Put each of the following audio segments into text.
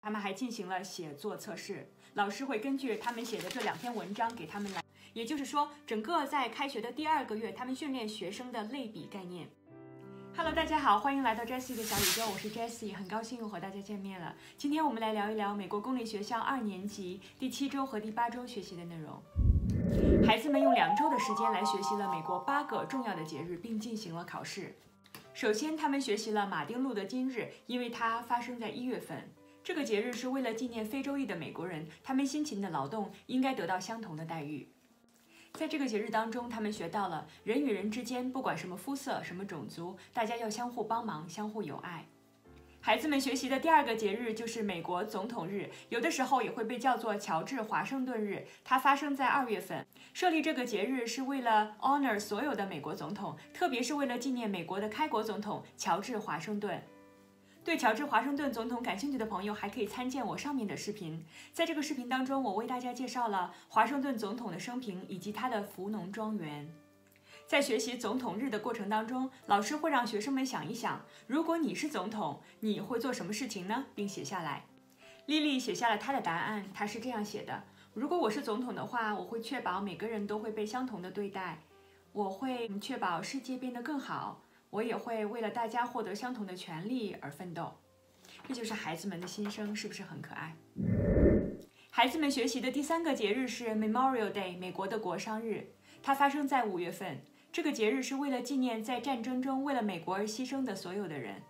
他们还进行了写作测试，老师会根据他们写的这2篇文章给他们来，也就是说，整个在开学的第2个月，他们训练学生的类比概念。Hello， 大家好，欢迎来到 Jessie 的小宇宙，我是 Jessie， 很高兴又和大家见面了。今天我们来聊一聊美国公立学校2年级第7周和第8周学习的内容。孩子们用2周的时间来学习了美国8个重要的节日，并进行了考试。首先，他们学习了马丁路德金日，因为它发生在1月份。这个节日是为了纪念非洲裔的美国人，他们辛勤的劳动应该得到相同的待遇。在这个节日当中，他们学到了人与人之间，不管什么肤色、什么种族，大家要相互帮忙、相互友爱。孩子们学习的第2个节日就是美国总统日，有的时候也会被叫做乔治华盛顿日，它发生在2月份。设立这个节日是为了 honor 所有的美国总统，特别是为了纪念美国的开国总统乔治华盛顿。对乔治华盛顿总统感兴趣的朋友，还可以参见我上面的视频。在这个视频当中，我为大家介绍了华盛顿总统的生平以及他的福农庄园。在学习总统日的过程当中，老师会让学生们想一想，如果你是总统，你会做什么事情呢？并写下来。莉莉写下了她的答案，她是这样写的：如果我是总统的话，我会确保每个人都会被相同的对待，我会确保世界变得更好。我也会为了大家获得相同的权利而奋斗。这就是孩子们的心声，是不是很可爱？孩子们学习的第3个节日是 Memorial Day， 美国的国殇日，它发生在5月份。这个节日是为了纪念在战争中为了美国而牺牲的所有的人。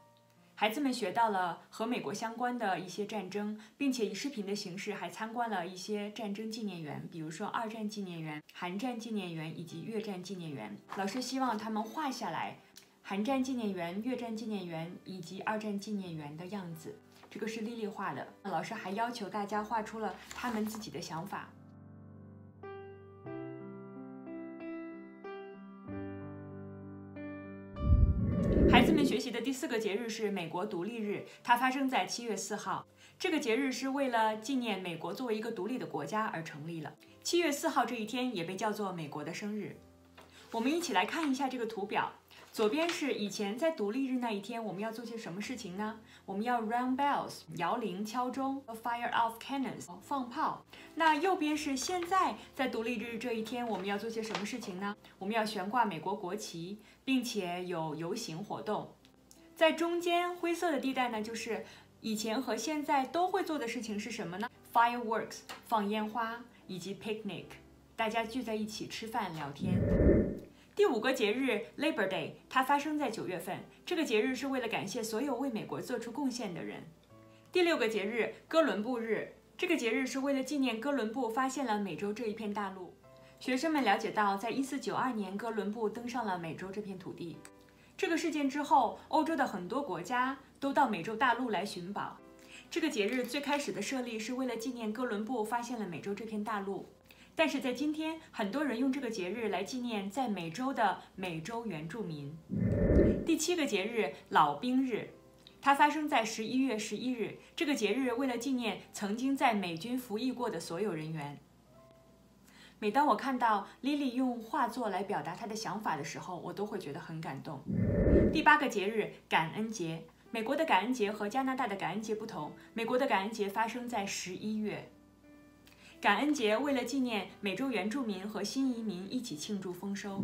孩子们学到了和美国相关的一些战争，并且以视频的形式还参观了一些战争纪念园，比如说2战纪念园、韩战纪念园以及越战纪念园。老师希望他们画下来韩战纪念园、越战纪念园以及2战纪念园的样子，这个是莉莉画的。老师还要求大家画出了他们自己的想法。孩子们学习的第4个节日是美国独立日，它发生在7月4号。这个节日是为了纪念美国作为一个独立的国家而成立了。7月4号这一天也被叫做美国的生日。我们一起来看一下这个图表。左边是以前在独立日那一天我们要做些什么事情呢？我们要 ring bells 摇铃敲钟 fire off cannons 放炮。那右边是现在在独立日这一天我们要做些什么事情呢？我们要悬挂美国国旗，并且有游行活动。在中间灰色的地带呢，就是以前和现在都会做的事情是什么呢？ fireworks 放烟花，以及 picnic 大家聚在一起吃饭聊天。第5个节日 Labor Day， 它发生在9月份。这个节日是为了感谢所有为美国做出贡献的人。第6个节日哥伦布日，这个节日是为了纪念哥伦布发现了美洲这一片大陆。学生们了解到，在1492年哥伦布登上了美洲这片土地。这个事件之后，欧洲的很多国家都到美洲大陆来寻宝。这个节日最开始的设立是为了纪念哥伦布发现了美洲这片大陆。但是在今天，很多人用这个节日来纪念在美洲的美洲原住民。第7个节日老兵日，它发生在11月11日。这个节日为了纪念曾经在美军服役过的所有人员。每当我看到 Lily 用画作来表达她的想法的时候，我都会觉得很感动。第8个节日感恩节，美国的感恩节和加拿大的感恩节不同，美国的感恩节发生在11月。感恩节为了纪念美洲原住民和新移民一起庆祝丰收。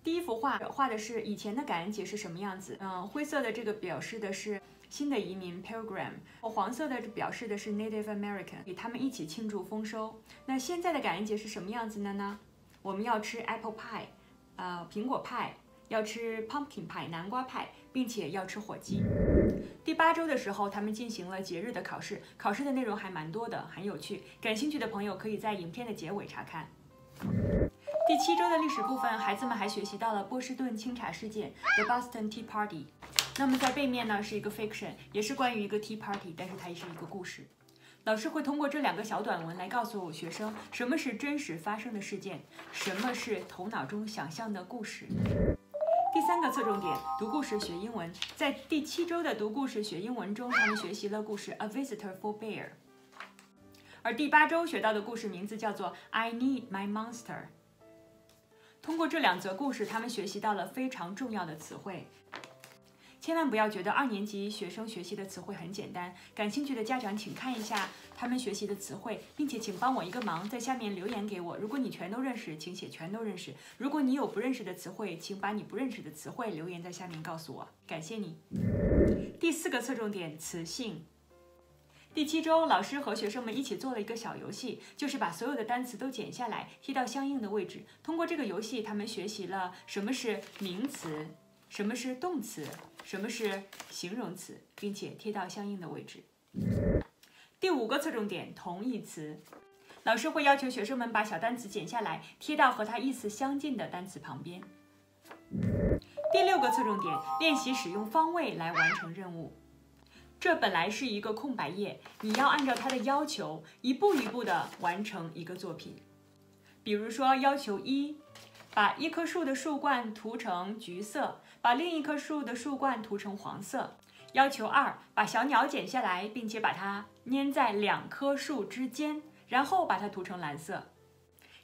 第1幅画的是以前的感恩节是什么样子？灰色的这个表示的是新的移民 Pilgrim， 黄色的表示的是 Native American， 给他们一起庆祝丰收。那现在的感恩节是什么样子的呢？我们要吃 apple pie， 苹果派，要吃 pumpkin pie 南瓜派，并且要吃火鸡。第8周的时候，他们进行了节日的考试，考试的内容还蛮多的，很有趣。感兴趣的朋友可以在影片的结尾查看。第7周的历史部分，孩子们还学习到了波士顿清茶事件 The Boston Tea Party。那么在背面呢是一个 fiction， 也是关于一个 Tea Party， 但是它也是一个故事。老师会通过这2个小短文来告诉学生什么是真实发生的事件，什么是头脑中想象的故事。第3个侧重点，读故事学英文。在第7周的读故事学英文中，他们学习了故事 A Visitor for Bear。而第8周学到的故事名字叫做 I Need My Monster。通过这2则故事，他们学习到了非常重要的词汇。千万不要觉得2年级学生学习的词汇很简单。感兴趣的家长请看一下他们学习的词汇，并且请帮我一个忙，在下面留言给我。如果你全都认识，请写全都认识；如果你有不认识的词汇，请把你不认识的词汇留言在下面告诉我，感谢你。第4个侧重点，词性。第7周，老师和学生们一起做了一个小游戏，就是把所有的单词都剪下来，贴到相应的位置。通过这个游戏，他们学习了什么是名词，什么是动词，什么是形容词，并且贴到相应的位置。第5个侧重点，同义词。老师会要求学生们把小单词剪下来，贴到和它意思相近的单词旁边。第6个侧重点，练习使用方位来完成任务。这本来是一个空白页，你要按照它的要求，一步一步地完成一个作品。比如说，要求1，把一棵树的树冠涂成橘色，把另一棵树的树冠涂成黄色。要求2，把小鸟剪下来，并且把它粘在2棵树之间，然后把它涂成蓝色。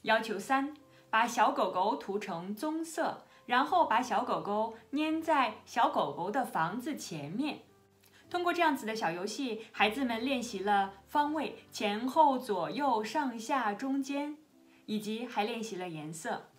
要求3，把小狗狗涂成棕色，然后把小狗狗粘在小狗狗的房子前面。通过这样子的小游戏，孩子们练习了方位、前后左右上下中间，以及还练习了颜色。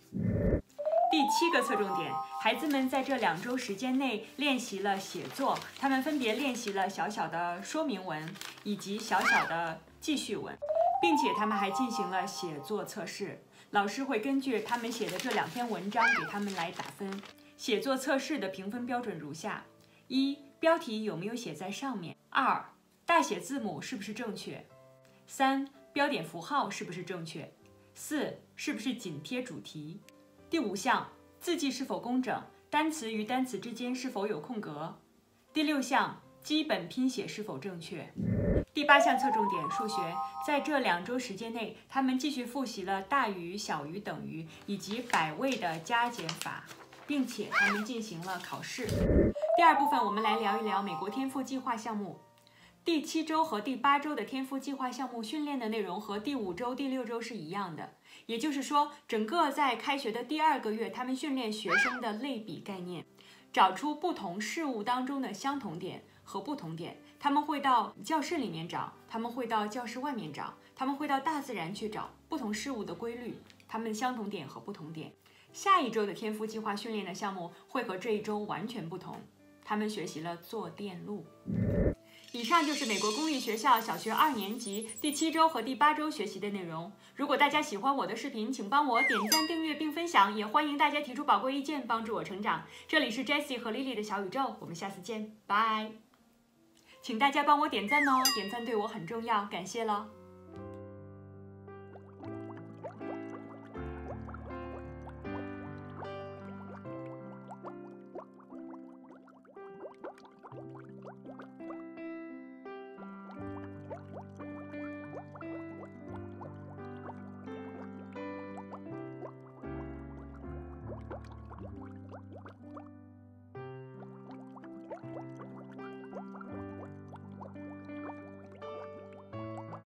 第7个侧重点，孩子们在这2周时间内练习了写作，他们分别练习了小小的说明文以及小小的记叙文，并且他们还进行了写作测试。老师会根据他们写的这2篇文章给他们来打分。写作测试的评分标准如下：1. 标题有没有写在上面？2. 大写字母是不是正确？3. 标点符号是不是正确？4. 是不是紧贴主题？第5项，字迹是否工整，单词与单词之间是否有空格？第6项，基本拼写是否正确？第8项侧重点，数学。在这2周时间内，他们继续复习了大于、小于、等于以及百位的加减法，并且他们进行了考试。第2部分，我们来聊一聊美国天赋计划项目。第7周和第8周的天赋计划项目训练的内容和第5周、第6周是一样的，也就是说，整个在开学的第2个月，他们训练学生的类比概念，找出不同事物当中的相同点和不同点。他们会到教室里面找，他们会到教室外面找，他们会到大自然去找不同事物的规律，它们相同点和不同点。下一周的天赋计划训练的项目会和这一周完全不同，他们学习了做电路。以上就是美国公立学校小学2年级第7周和第8周学习的内容。如果大家喜欢我的视频，请帮我点赞、订阅并分享，也欢迎大家提出宝贵意见，帮助我成长。这里是 Jessie 和 Lily 的小宇宙，我们下次见，拜。请大家帮我点赞哦，点赞对我很重要，感谢了。